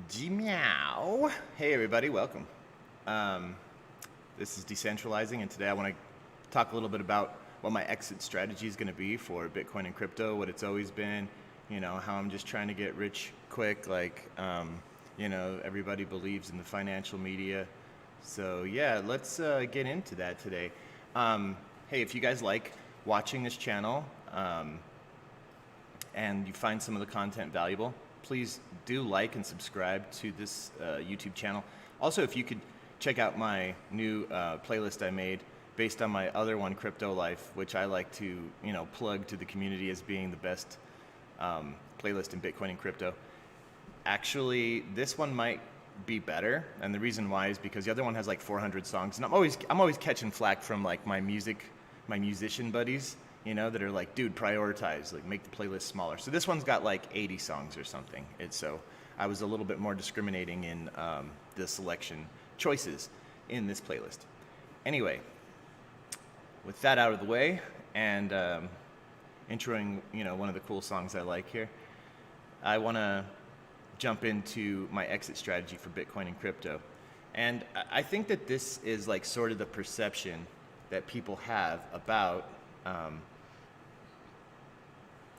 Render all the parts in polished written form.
GMeow. Hey everybody, welcome. This is Decentralizing, and today I want to talk a little bit about what my exit strategy is going to be for Bitcoin and crypto, what it's always been, how I'm just trying to get rich quick, everybody believes in the financial media. So yeah, let's get into that today. Hey, if you guys like watching this channel and you find some of the content valuable, please do like and subscribe to this YouTube channel. Also, if you could check out my new playlist I made based on my other one, Crypto Life, which I like to plug to the community as being the best playlist in Bitcoin and crypto. Actually, this one might be better, and the reason why is because the other one has like 400 songs, and I'm always catching flack from like my musician buddies, that are like, dude, prioritize, like make the playlist smaller. So this one's got like 80 songs or something. So I was a little bit more discriminating in the selection choices in this playlist. Anyway, with that out of the way and introing, one of the cool songs I like here, I want to jump into my exit strategy for Bitcoin and crypto. And I think that this is like sort of the perception that people have about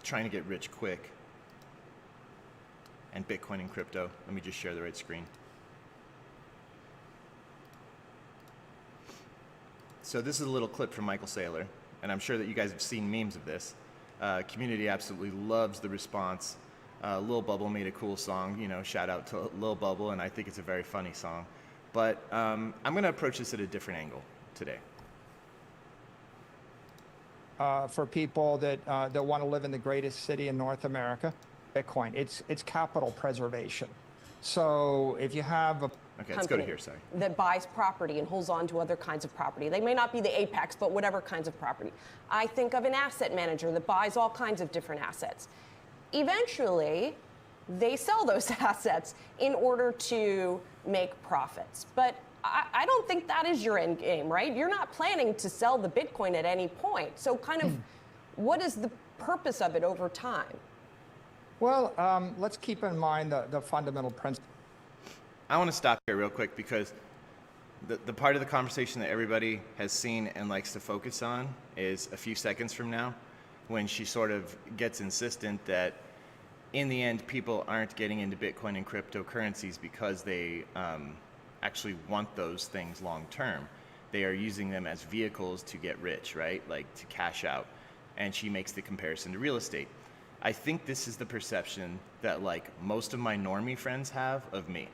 trying to get rich quick and Bitcoin and crypto. Let me just share the right screen. So this is a little clip from Michael Saylor, and I'm sure that you guys have seen memes of this. Community absolutely loves the response. Lil Bubble made a cool song, shout out to Lil Bubble, and I think it's a very funny song. But I'm going to approach this at a different angle today. For people that want to live in the greatest city in North America, Bitcoin. It's capital preservation. So if you have a okay, let's go to here. Sorry. That buys property and holds on to other kinds of property. They may not be the apex, but whatever kinds of property. I think of an asset manager that buys all kinds of different assets. Eventually, they sell those assets in order to make profits. But I don't think that is your end game, right? You're not planning to sell the Bitcoin at any point. So kind of what is the purpose of it over time? Well, let's keep in mind the fundamental principle. I want to stop here real quick because the part of the conversation that everybody has seen and likes to focus on is a few seconds from now, when she sort of gets insistent that in the end people aren't getting into Bitcoin and cryptocurrencies because they actually want those things long term. They are using them as vehicles to get rich, right? Like to cash out. And she makes the comparison to real estate. I think this is the perception that like most of my normie friends have of me,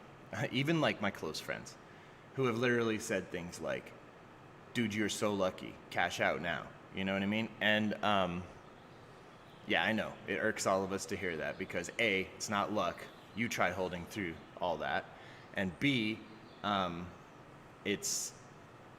even like my close friends, who have literally said things like, dude, you're so lucky, cash out now. You know what I mean? And yeah, I know it irks all of us to hear that because A, it's not luck. You try holding through all that. And B, it's,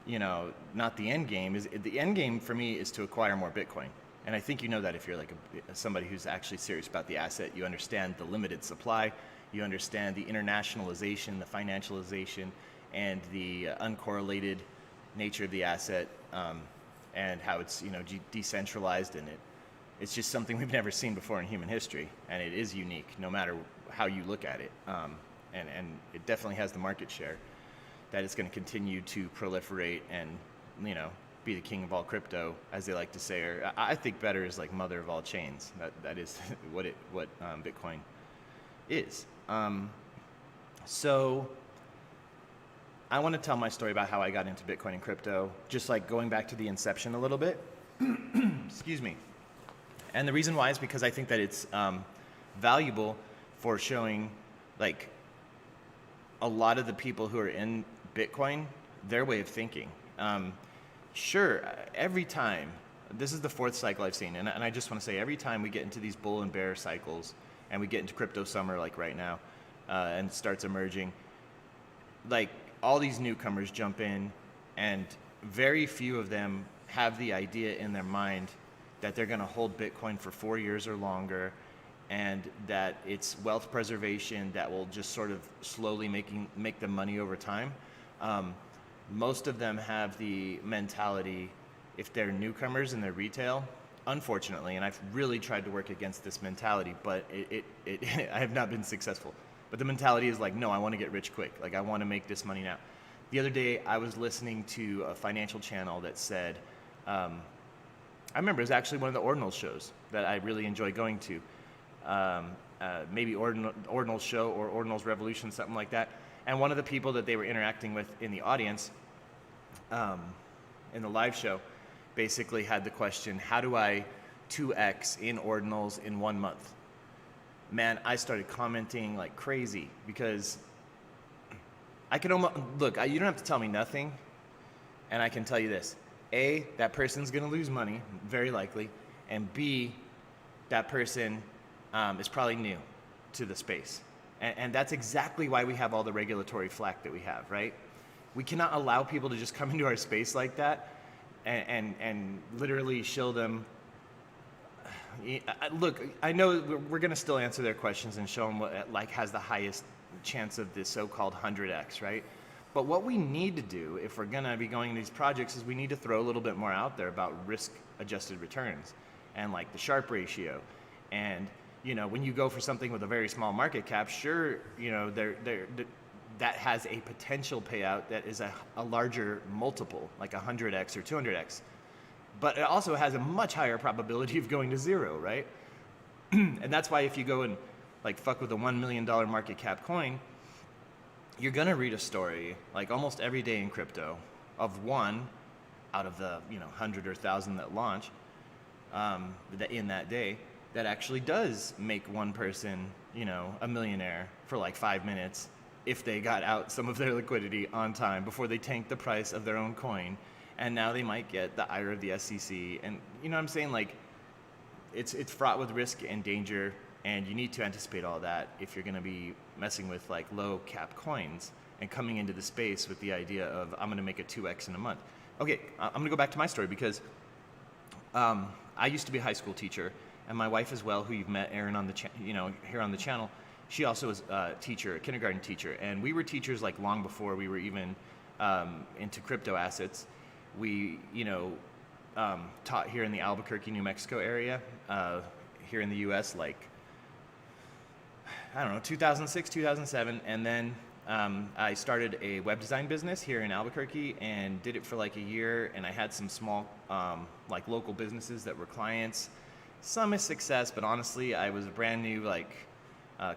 not the end game. The end game for me is to acquire more Bitcoin. And I think you know that if you're like somebody who's actually serious about the asset. You understand the limited supply, you understand the internationalization, the financialization, and the uncorrelated nature of the asset, and how it's decentralized, and it's just something we've never seen before in human history, and it is unique no matter how you look at it, and it definitely has the market share that it's going to continue to proliferate and be the king of all crypto, as they like to say, or I think better is like mother of all chains. That is what Bitcoin is. So I want to tell my story about how I got into Bitcoin and crypto, just like going back to the inception a little bit. Excuse me. And the reason why is because I think that it's valuable for showing like a lot of the people who are in Bitcoin, their way of thinking. Sure, every time, this is the fourth cycle I've seen, and I just want to say every time we get into these bull and bear cycles and we get into crypto summer like right now, and it starts emerging, like all these newcomers jump in, and very few of them have the idea in their mind that they're going to hold Bitcoin for 4 years or longer, and that it's wealth preservation that will just sort of slowly make them money over time. Most of them have the mentality, if they're newcomers and they're retail, unfortunately, and I've really tried to work against this mentality, but I have not been successful. But the mentality is like, no, I want to get rich quick. Like, I want to make this money now. The other day, I was listening to a financial channel that said, I remember it was actually one of the Ordinals shows that I really enjoy going to. Maybe Ordinals show or Ordinals Revolution, something like that. And one of the people that they were interacting with in the audience, in the live show, basically had the question, how do I 2x in Ordinals in 1 month? Man, I started commenting like crazy because I can almost, look, you don't have to tell me nothing, and I can tell you this. A, that person's gonna lose money, very likely, and B, that person is probably new to the space. And that's exactly why we have all the regulatory flack that we have, right? We cannot allow people to just come into our space like that and literally shill them. Look, I know we're going to still answer their questions and show them what like has the highest chance of this so-called 100x, right? But what we need to do if we're going to be going to these projects is we need to throw a little bit more out there about risk-adjusted returns and like the Sharpe ratio. And you know, when you go for something with a very small market cap, sure, you know, that has a potential payout that is a larger multiple, like 100x or 200x. But it also has a much higher probability of going to zero, right? And that's why if you go and like fuck with a $1 million market cap coin, you're gonna read a story like almost every day in crypto of one out of the 100 or 1,000 that launch in that day that actually does make one person a millionaire for like 5 minutes if they got out some of their liquidity on time before they tanked the price of their own coin. And now they might get the ire of the SEC. And you know what I'm saying? Like, it's fraught with risk and danger, and you need to anticipate all that if you're going to be messing with like low cap coins and coming into the space with the idea of I'm going to make a 2x in a month. Okay, I'm going to go back to my story because I used to be a high school teacher, and my wife as well, who you've met, Erin, on the here on the channel. She also was a teacher, a kindergarten teacher, and we were teachers like long before we were even into crypto assets. We, taught here in the Albuquerque, New Mexico area, here in the U.S. like, I don't know, 2006, 2007, and then I started a web design business here in Albuquerque and did it for like a year, and I had some small, like local businesses that were clients. Some is success, but honestly, I was a brand new, like,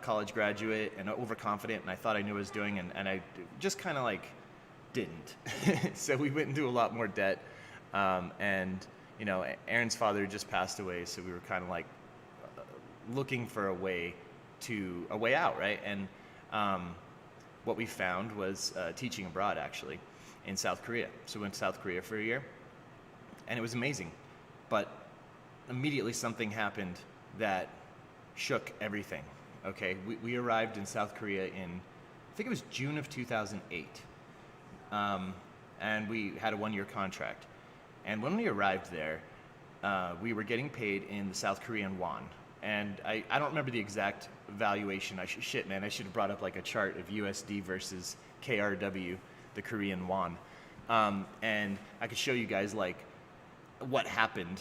college graduate and overconfident, and I thought I knew what I was doing, and I just kind of like didn't. So we went into a lot more debt, and Aaron's father just passed away, so we were kind of like looking for a way out, right? And what we found was teaching abroad, actually, in South Korea. So we went to South Korea for a year, and it was amazing, but immediately something happened that shook everything. Okay, we arrived in South Korea in, I think it was June of 2008. And we had a 1-year contract. And when we arrived there, we were getting paid in the South Korean won. And I don't remember the exact valuation. I should have brought up like a chart of USD versus KRW, the Korean won. And I could show you guys like what happened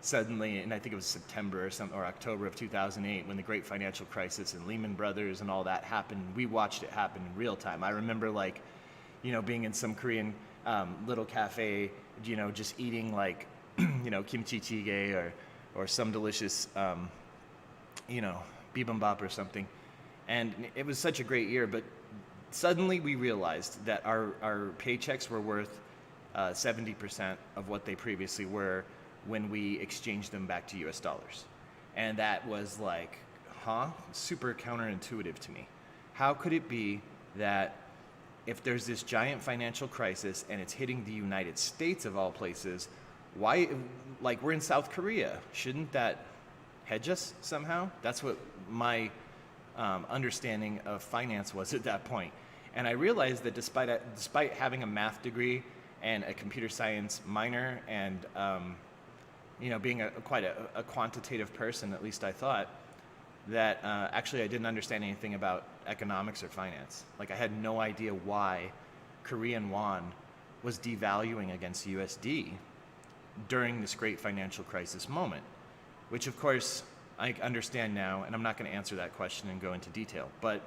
suddenly, and I think it was September or October of 2008 when the great financial crisis and Lehman Brothers and all that happened. We watched it happen in real time. I remember like, being in some Korean little cafe, just eating like, kimchi jjigae or some delicious, bibimbap or something. And it was such a great year, but suddenly we realized that our paychecks were worth 70% of what they previously were when we exchanged them back to US dollars. And that was like, super counterintuitive to me. How could it be that if there's this giant financial crisis and it's hitting the United States of all places, why, like, we're in South Korea, shouldn't that hedge us somehow? That's what my understanding of finance was at that point. And I realized that despite having a math degree and a computer science minor and being quite a quantitative person, at least I thought, that actually I didn't understand anything about economics or finance. Like, I had no idea why Korean won was devaluing against USD during this great financial crisis moment, which of course I understand now, and I'm not going to answer that question and go into detail. But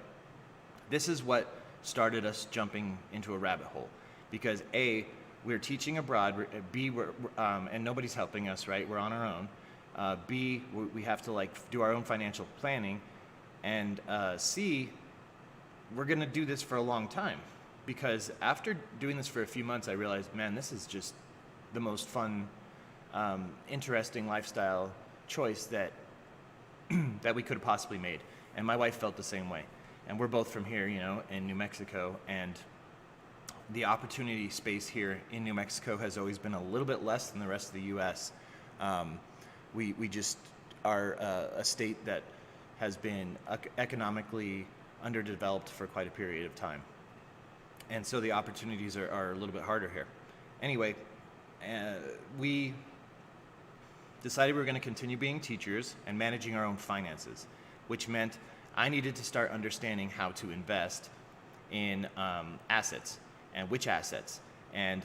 This is what started us jumping into a rabbit hole, because A, we're teaching abroad, B, and nobody's helping us, right? We're on our own. B, we have to like do our own financial planning, and C, we're gonna do this for a long time, because after doing this for a few months, I realized, man, this is just the most fun, interesting lifestyle choice that that we could have possibly made. And my wife felt the same way. And we're both from here, you know, in New Mexico, and the opportunity space here in New Mexico has always been a little bit less than the rest of the U.S. We just are a state that has been economically underdeveloped for quite a period of time. And so the opportunities are a little bit harder here. Anyway, we decided we were going to continue being teachers and managing our own finances, which meant I needed to start understanding how to invest in assets, and which assets. And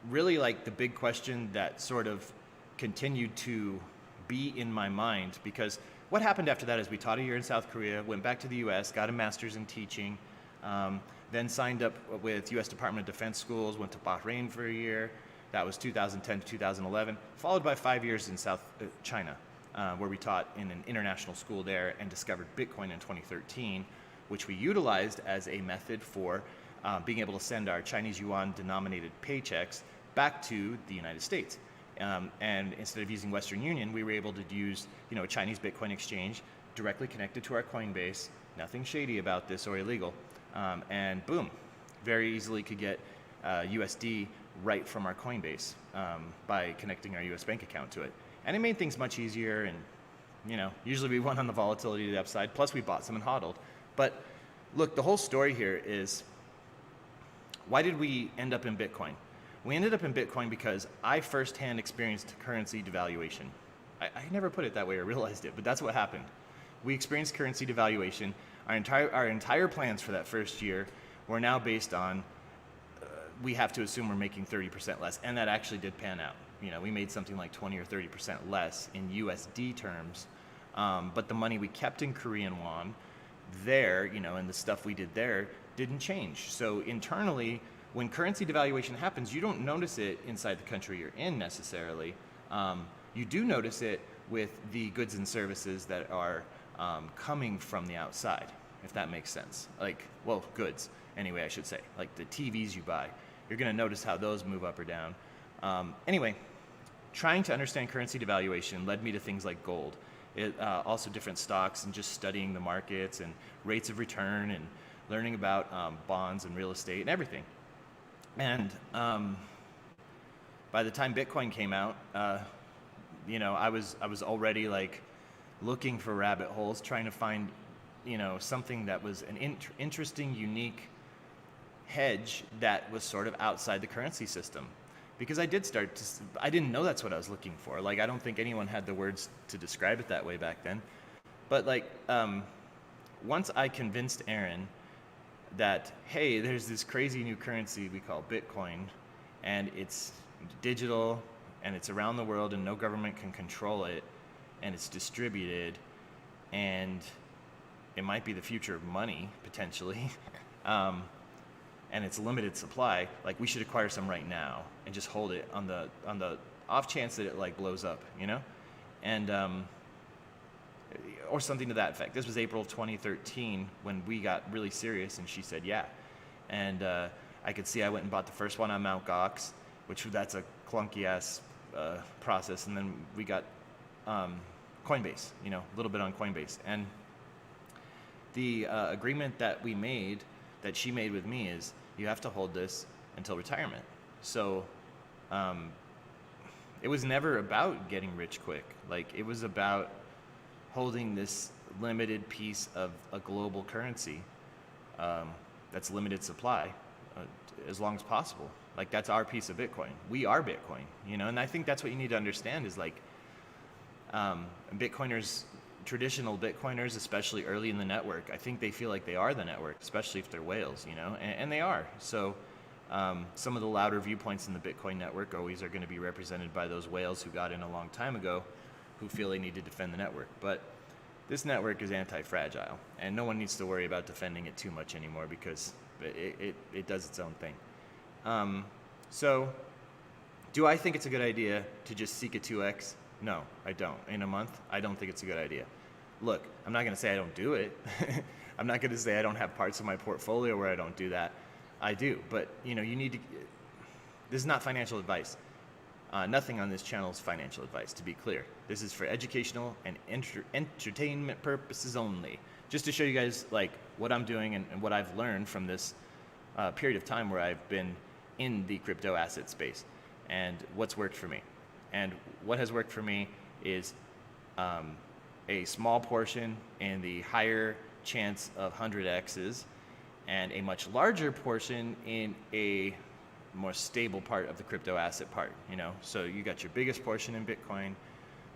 really, like, the big question that sort of continued to be in my mind, because what happened after that is we taught a year in South Korea, went back to the US, got a master's in teaching, then signed up with US Department of Defense schools, went to Bahrain for a year. That was 2010 to 2011, followed by 5 years in South China, where we taught in an international school there and discovered Bitcoin in 2013, which we utilized as a method for being able to send our Chinese yuan denominated paychecks back to the United States. And instead of using Western Union, we were able to use, you know, a Chinese Bitcoin exchange directly connected to our Coinbase. Nothing shady about this or illegal. And boom, very easily could get USD right from our Coinbase by connecting our US bank account to it. And it made things much easier, and, you know, usually we won on the volatility to the upside, plus we bought some and hodled. But look, the whole story here is, why did we end up in Bitcoin? We ended up in Bitcoin because I firsthand experienced currency devaluation. I never put it that way or realized it, but that's what happened. We experienced currency devaluation. Our entire plans for that first year were now based on, we have to assume we're making 30% less, and that actually did pan out. You know, we made something like 20 or 30% less in USD terms, but the money we kept in Korean won there, you know, and the stuff we did there didn't change. So internally, when currency devaluation happens, you don't notice it inside the country you're in necessarily. You do notice it with the goods and services that are coming from the outside, if that makes sense. Like, well, goods, anyway, I should say. Like the TVs you buy. You're going to notice how those move up or down. Anyway, trying to understand currency devaluation led me to things like gold. Also different stocks, and just studying the markets and rates of return and learning about bonds and real estate and everything. And by the time Bitcoin came out, you know, I was already like looking for rabbit holes, trying to find, you know, something that was an interesting, unique hedge that was sort of outside the currency system. Because I didn't know that's what I was looking for. Like, I don't think anyone had the words to describe it that way back then. But like, once I convinced Aaron that, hey, there's this crazy new currency we call Bitcoin, and it's digital, and it's around the world, and no government can control it, and it's distributed, and it might be the future of money, potentially, and it's limited supply, like, we should acquire some right now and just hold it on the off chance that it like blows up, you know? And or something to that effect. This was April of 2013 when we got really serious, and she said yeah. And I could see I went and bought the first one on Mt. Gox, which that's a clunky ass process, and then we got Coinbase, you know, a little bit on Coinbase. And the agreement that we made, that she made with me, is you have to hold this until retirement. So it was never about getting rich quick. Like, it was about holding this limited piece of a global currency that's limited supply as long as possible. Like, that's our piece of Bitcoin. We are Bitcoin, you know? And I think that's what you need to understand is, like, Bitcoiners, traditional Bitcoiners, especially early in the network, I think they feel like they are the network, especially if they're whales, you know? And they are. So some of the louder viewpoints in the Bitcoin network always are going to be represented by those whales who got in a long time ago, who feel they need to defend the network. But this network is anti-fragile, and no one needs to worry about defending it too much anymore because it does its own thing. So, do I think it's a good idea to just seek a 2x? No, I don't. In a month, I don't think it's a good idea. Look, I'm not going to say I don't do it. I'm not going to say I don't have parts of my portfolio where I don't do that. I do, but you need to. This is not financial advice. Nothing on this channel is financial advice, to be clear. This is for educational and entertainment purposes only. Just to show you guys like what I'm doing and what I've learned from this period of time where I've been in the crypto asset space and what's worked for me. And what has worked for me is a small portion in the higher chance of 100x's and a much larger portion in a more stable part of the crypto asset part, So you got your biggest portion in Bitcoin,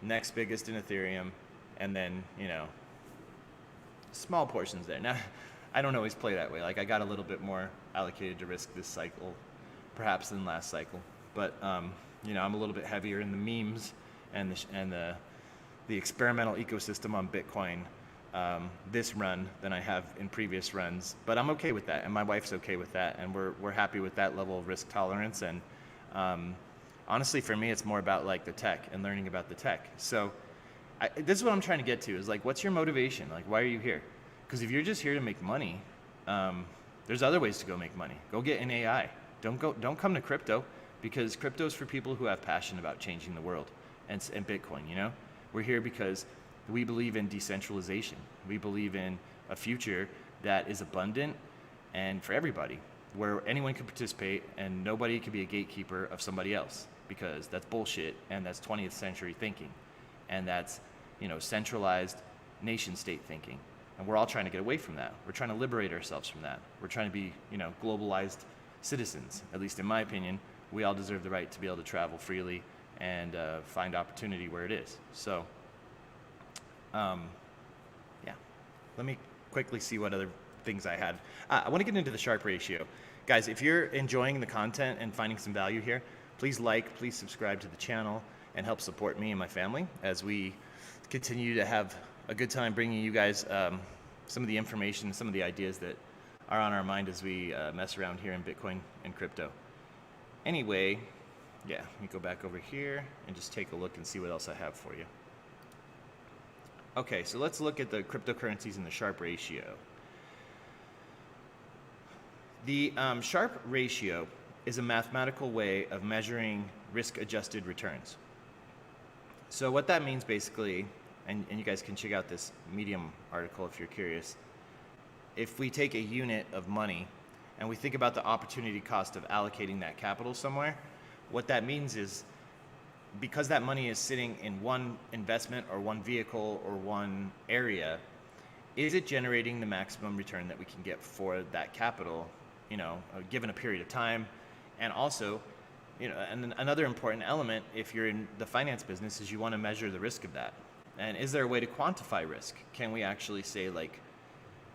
next biggest in Ethereum, and then, small portions there. Now, I don't always play that way. Like I got a little bit more allocated to risk this cycle, perhaps than last cycle. But, I'm a little bit heavier in the memes and the experimental ecosystem on Bitcoin this run than I have in previous runs, but I'm okay with that, and my wife's okay with that, and we're happy with that level of risk tolerance. And honestly, for me, it's more about like the tech and learning about the tech. So this is what I'm trying to get to: is like, what's your motivation? Like, why are you here? Because if you're just here to make money, there's other ways to go make money. Go get an AI. Don't come to crypto, because crypto is for people who have passion about changing the world, and Bitcoin. We're here because we believe in decentralization. We believe in a future that is abundant and for everybody, where anyone can participate and nobody can be a gatekeeper of somebody else, because that's bullshit, and that's 20th century thinking, and that's centralized nation state thinking. And we're all trying to get away from that. We're trying to liberate ourselves from that. We're trying to be globalized citizens. At least in my opinion, we all deserve the right to be able to travel freely and find opportunity where it is. So yeah, let me quickly see what other things I had. I want to get into the Sharpe Ratio. Guys, if you're enjoying the content and finding some value here, please subscribe to the channel, and help support me and my family as we continue to have a good time bringing you guys some of the information, some of the ideas that are on our mind as we mess around here in Bitcoin and crypto. Anyway, yeah, let me go back over here and just take a look and see what else I have for you. Okay, so let's look at the cryptocurrencies in the Sharpe Ratio. The Sharpe Ratio is a mathematical way of measuring risk-adjusted returns. So what that means basically, and you guys can check out this Medium article if you're curious, if we take a unit of money and we think about the opportunity cost of allocating that capital somewhere, what that means is, because that money is sitting in one investment or one vehicle or one area, is it generating the maximum return that we can get for that capital, given a period of time? And also, and another important element, if you're in the finance business, is you want to measure the risk of that. And is there a way to quantify risk? Can we actually say like,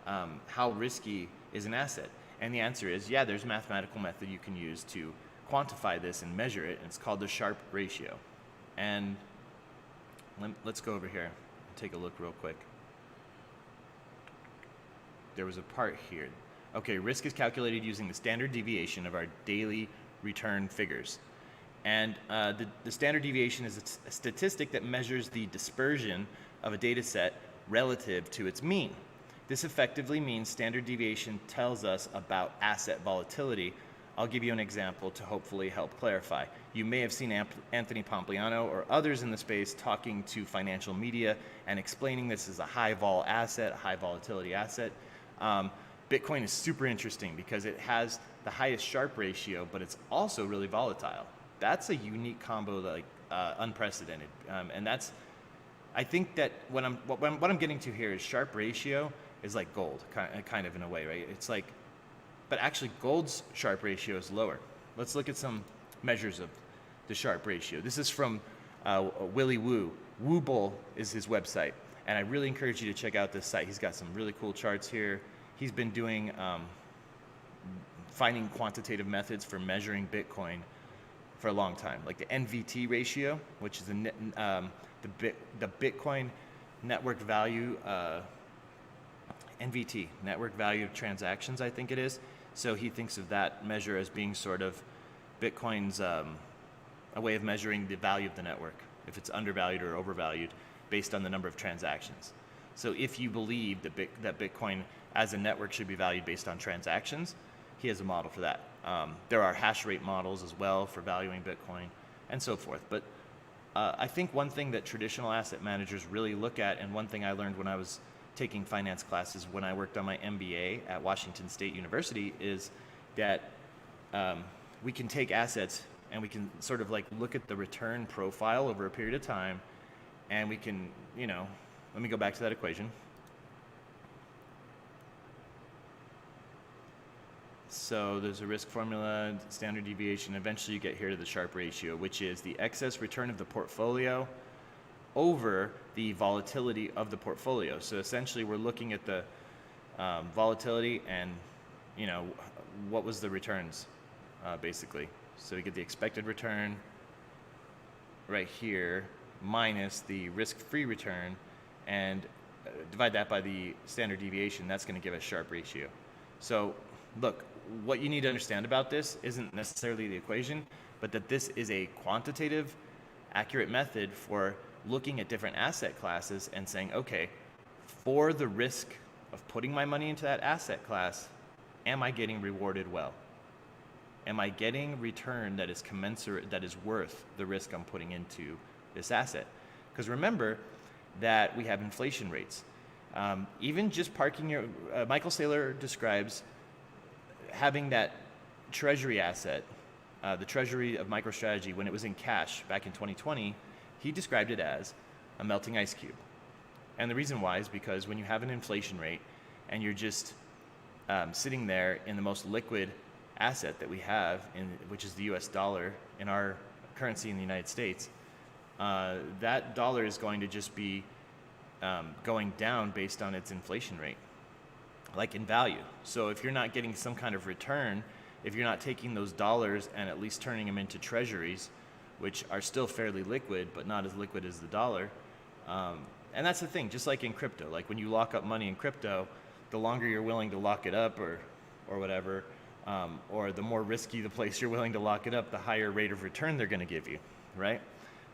how risky is an asset? And the answer is, yeah, there's a mathematical method you can use to quantify this and measure it, and it's called the Sharpe Ratio. And let's go over here and take a look real quick. There was a part here. Okay, risk is calculated using the standard deviation of our daily return figures. And the standard deviation is a statistic that measures the dispersion of a data set relative to its mean. This effectively means standard deviation tells us about asset volatility. I'll give you an example to hopefully help clarify. You may have seen Anthony Pompliano or others in the space talking to financial media and explaining this as a high vol asset, a high volatility asset. Bitcoin is super interesting because it has the highest Sharpe ratio, but it's also really volatile. That's a unique combo, like unprecedented. And that's, I think that what I'm getting to here is Sharpe ratio is like gold, kind of in a way, right? It's like, but actually gold's Sharpe ratio is lower. Let's look at some measures of the Sharpe ratio. This is from Willy Woo. Woobull is his website, and I really encourage you to check out this site. He's got some really cool charts here. He's been doing finding quantitative methods for measuring Bitcoin for a long time, like the NVT ratio, which is the Bitcoin network value, NVT, network value of transactions, I think it is. So he thinks of that measure as being sort of Bitcoin's a way of measuring the value of the network, if it's undervalued or overvalued based on the number of transactions. So if you believe that Bitcoin as a network should be valued based on transactions, he has a model for that. There are hash rate models as well for valuing Bitcoin and so forth. But I think one thing that traditional asset managers really look at, and one thing I learned when I was taking finance classes when I worked on my MBA at Washington State University, is that we can take assets and we can sort of like look at the return profile over a period of time, and we can, let me go back to that equation. So there's a risk formula, standard deviation. Eventually you get here to the Sharpe ratio, which is the excess return of the portfolio over the volatility of the portfolio. So essentially we're looking at the volatility and, what was the returns, basically. So we get the expected return right here minus the risk-free return, and divide that by the standard deviation. That's going to give us Sharpe ratio. So look, what you need to understand about this isn't necessarily the equation, but that this is a quantitative, accurate method for looking at different asset classes and saying, okay, for the risk of putting my money into that asset class, am I getting rewarded well? Am I getting return that is commensurate, that is worth the risk I'm putting into this asset? Because remember that we have inflation rates. Even just parking your, Michael Saylor describes having that treasury asset, the treasury of MicroStrategy, when it was in cash back in 2020, he described it as a melting ice cube. And the reason why is because when you have an inflation rate and you're just sitting there in the most liquid asset that we have, which is the US dollar in our currency in the United States, that dollar is going to just be going down based on its inflation rate, like in value. So if you're not getting some kind of return, if you're not taking those dollars and at least turning them into treasuries, which are still fairly liquid, but not as liquid as the dollar. And that's the thing, just like in crypto, like when you lock up money in crypto, the longer you're willing to lock it up or whatever, or the more risky the place you're willing to lock it up, the higher rate of return they're gonna give you, right?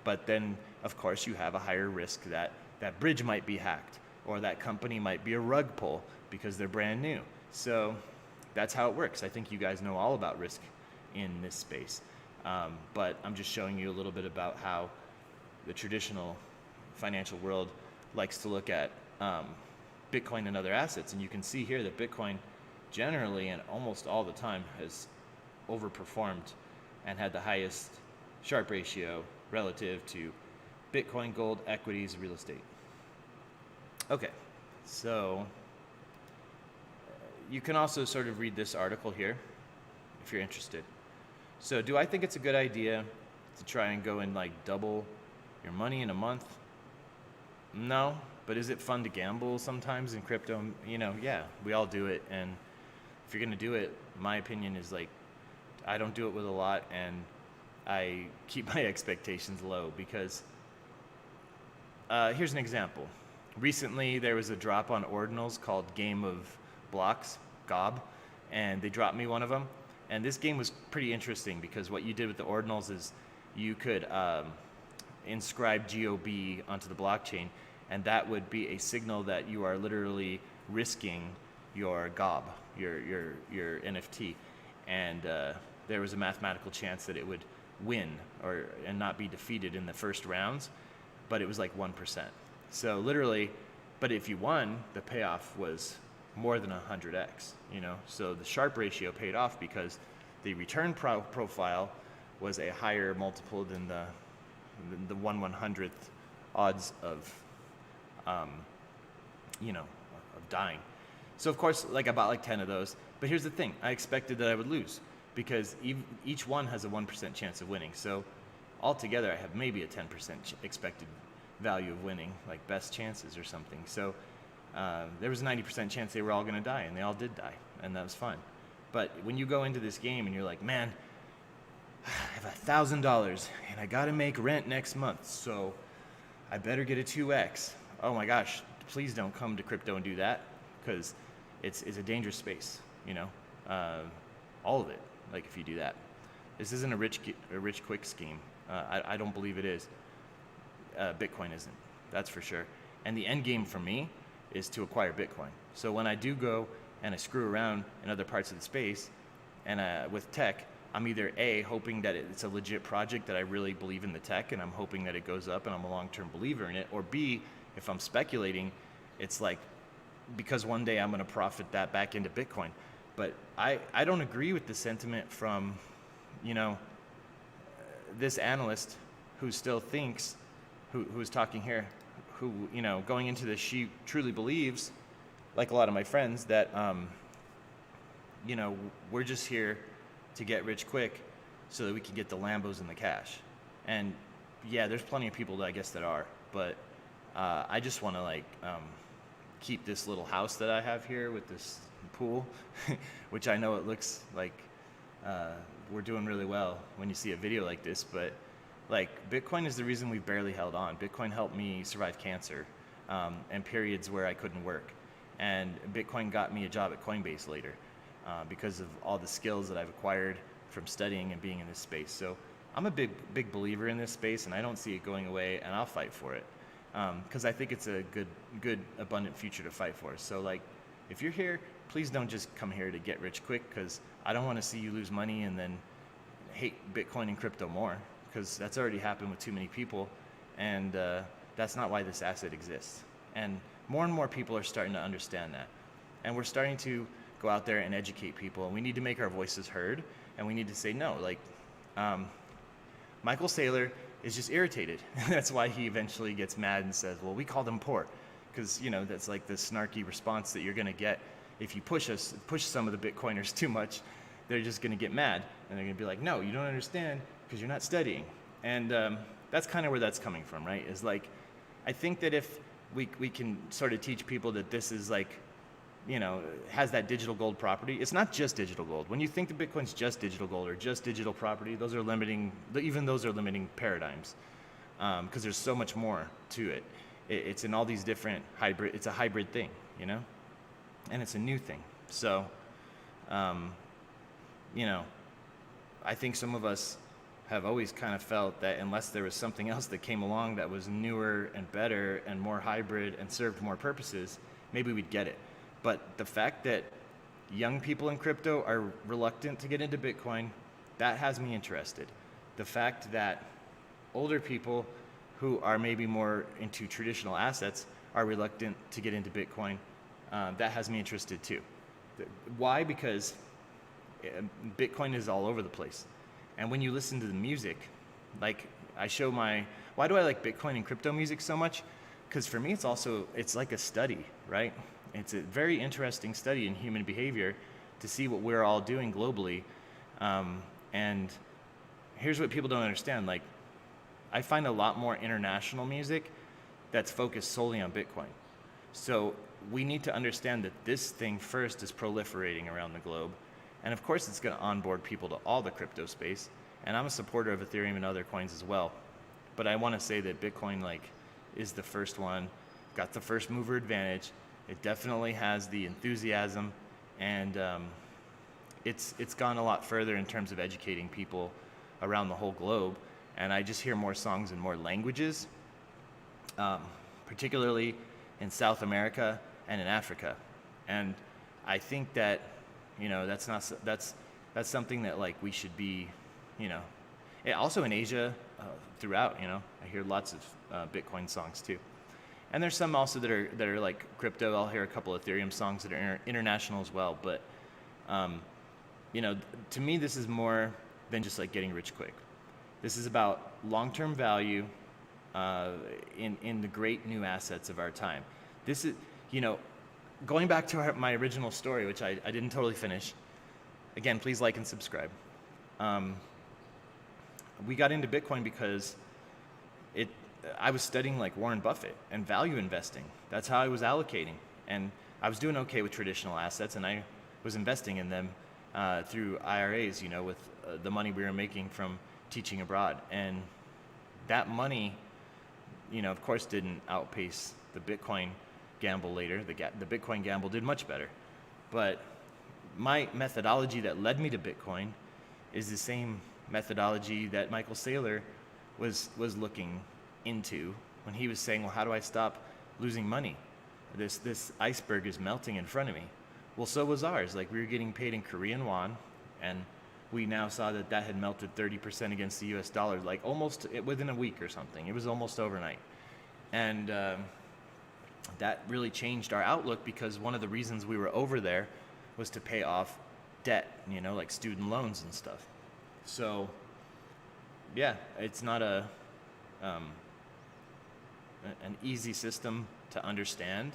But then, of course, you have a higher risk that that bridge might be hacked, or that company might be a rug pull because they're brand new. So that's how it works. I think you guys know all about risk in this space. But I'm just showing you a little bit about how the traditional financial world likes to look at Bitcoin and other assets. And you can see here that Bitcoin generally and almost all the time has overperformed and had the highest Sharpe ratio relative to Bitcoin, gold, equities, real estate. Okay, so you can also sort of read this article here if you're interested. So do I think it's a good idea to try and go and like double your money in a month? No, but is it fun to gamble sometimes in crypto? Yeah, we all do it. And if you're gonna do it, my opinion is like, I don't do it with a lot, and I keep my expectations low because here's an example. Recently, there was a drop on ordinals called Game of Blocks, GOB, and they dropped me one of them. And this game was pretty interesting because what you did with the ordinals is you could inscribe GOB onto the blockchain, and that would be a signal that you are literally risking your GOB, your NFT. And there was a mathematical chance that it would win and not be defeated in the first rounds, but it was like 1%. So literally, but if you won, the payoff was more than 100x, So the Sharpe ratio paid off because the return profile was a higher multiple than the 1/100th odds of dying. So of course, like I bought like 10 of those. But here's the thing: I expected that I would lose because each one has a 1% chance of winning. So altogether, I have maybe a 10% expected value of winning, like best chances or something. So there was a 90% chance they were all going to die, and they all did die, and that was fun. But when you go into this game and you're like, man, I have $1,000 and I got to make rent next month, so I better get a 2x. oh my gosh, please don't come to crypto and do that, because it's a dangerous space, you know, all of it. Like if you do that, this isn't a rich quick scheme. I don't believe it is. Bitcoin isn't, that's for sure. And the end game for me is to acquire Bitcoin. So when I do go and I screw around in other parts of the space and with tech, I'm either A, hoping that it's a legit project that I really believe in the tech and I'm hoping that it goes up and I'm a long-term believer in it, or B, if I'm speculating, it's like because one day I'm going to profit that back into Bitcoin. But I don't agree with the sentiment from, you know, this analyst who still thinks, who's talking here, who, you know, going into this, she truly believes, like a lot of my friends, that, you know, we're just here to get rich quick so that we can get the Lambos and the cash. And yeah, there's plenty of people that I guess that are, but I just want to like keep this little house that I have here with this pool, which I know it looks like we're doing really well when you see a video like this, but like Bitcoin is the reason we've barely held on. Bitcoin helped me survive cancer and periods where I couldn't work. And Bitcoin got me a job at Coinbase later because of all the skills that I've acquired from studying and being in this space. So I'm a big believer in this space, and I don't see it going away, and I'll fight for it because I think it's a good, abundant future to fight for. So like, if you're here, please don't just come here to get rich quick, because I don't want to see you lose money and then hate Bitcoin and crypto more, because that's already happened with too many people, and that's not why this asset exists. And more people are starting to understand that, and we're starting to go out there and educate people, and we need to make our voices heard, and we need to say no. Like Michael Saylor is just irritated. That's why he eventually gets mad and says, well, we called him poor, because you know that's like the snarky response that you're going to get if you push some of the Bitcoiners too much. They're just going to get mad, and they're going to be like, no, you don't understand because you're not studying. And that's kind of where that's coming from, right? Is like, I think that if we can sort of teach people that this is like, you know, has that digital gold property. It's not just digital gold. When you think that Bitcoin's just digital gold or just digital property, those are limiting paradigms, because there's so much more to it. It's in all these different hybrid, it's a hybrid thing, you know, and it's a new thing. So, you know, I think some of us have always kind of felt that unless there was something else that came along that was newer and better and more hybrid and served more purposes, maybe we'd get it. But the fact that young people in crypto are reluctant to get into Bitcoin, that has me interested. The fact that older people who are maybe more into traditional assets are reluctant to get into Bitcoin, that has me interested too. Why? Because Bitcoin is all over the place. And when you listen to the music, like why do I like Bitcoin and crypto music so much? Because for me, it's like a study, right? It's a very interesting study in human behavior to see what we're all doing globally. And here's what people don't understand. Like, I find a lot more international music that's focused solely on Bitcoin. So we need to understand that this thing first is proliferating around the globe. And of course, it's going to onboard people to all the crypto space. And I'm a supporter of Ethereum and other coins as well. But I want to say that Bitcoin is the first one, got the first mover advantage. It definitely has the enthusiasm, and it's gone a lot further in terms of educating people around the whole globe. And I just hear more songs in more languages, particularly in South America and in Africa. And I think that, you know, that's something that like we should be, you know, also in Asia, throughout, you know, I hear lots of Bitcoin songs too. And there's some also that are like crypto. I'll hear a couple of Ethereum songs that are international as well. But, you know, to me, this is more than just like getting rich quick. This is about long-term value in the great new assets of our time. This is, you know, going back to my original story, which I didn't totally finish. Again, please like and subscribe. We got into Bitcoin because I was studying like Warren Buffett and value investing. That's how I was allocating. And I was doing okay with traditional assets, and I was investing in them through IRAs, you know, with the money we were making from teaching abroad. And that money, you know, of course, didn't outpace the Bitcoin gamble later. The Bitcoin gamble did much better. But my methodology that led me to Bitcoin is the same methodology that Michael Saylor was looking into when he was saying, well, how do I stop losing money? This iceberg is melting in front of me. Well, so was ours. Like, we were getting paid in Korean won, and we now saw that had melted 30% against the US dollar, like almost within a week or something. It was almost overnight. And that really changed our outlook, because one of the reasons we were over there was to pay off debt, like student loans and stuff. So, yeah, it's not an easy system to understand,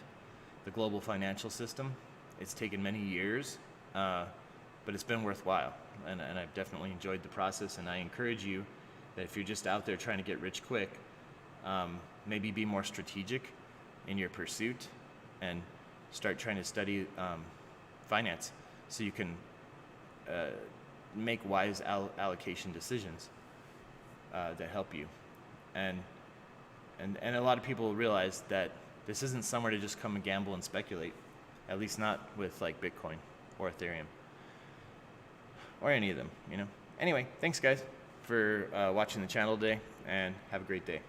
the global financial system. It's taken many years, but it's been worthwhile, and I've definitely enjoyed the process. And I encourage you that if you're just out there trying to get rich quick, maybe be more strategic in your pursuit and start trying to study finance so you can make wise allocation decisions that help you. And a lot of people realize that this isn't somewhere to just come and gamble and speculate, at least not with like Bitcoin or Ethereum or any of them, Anyway, thanks guys for watching the channel today, and have a great day.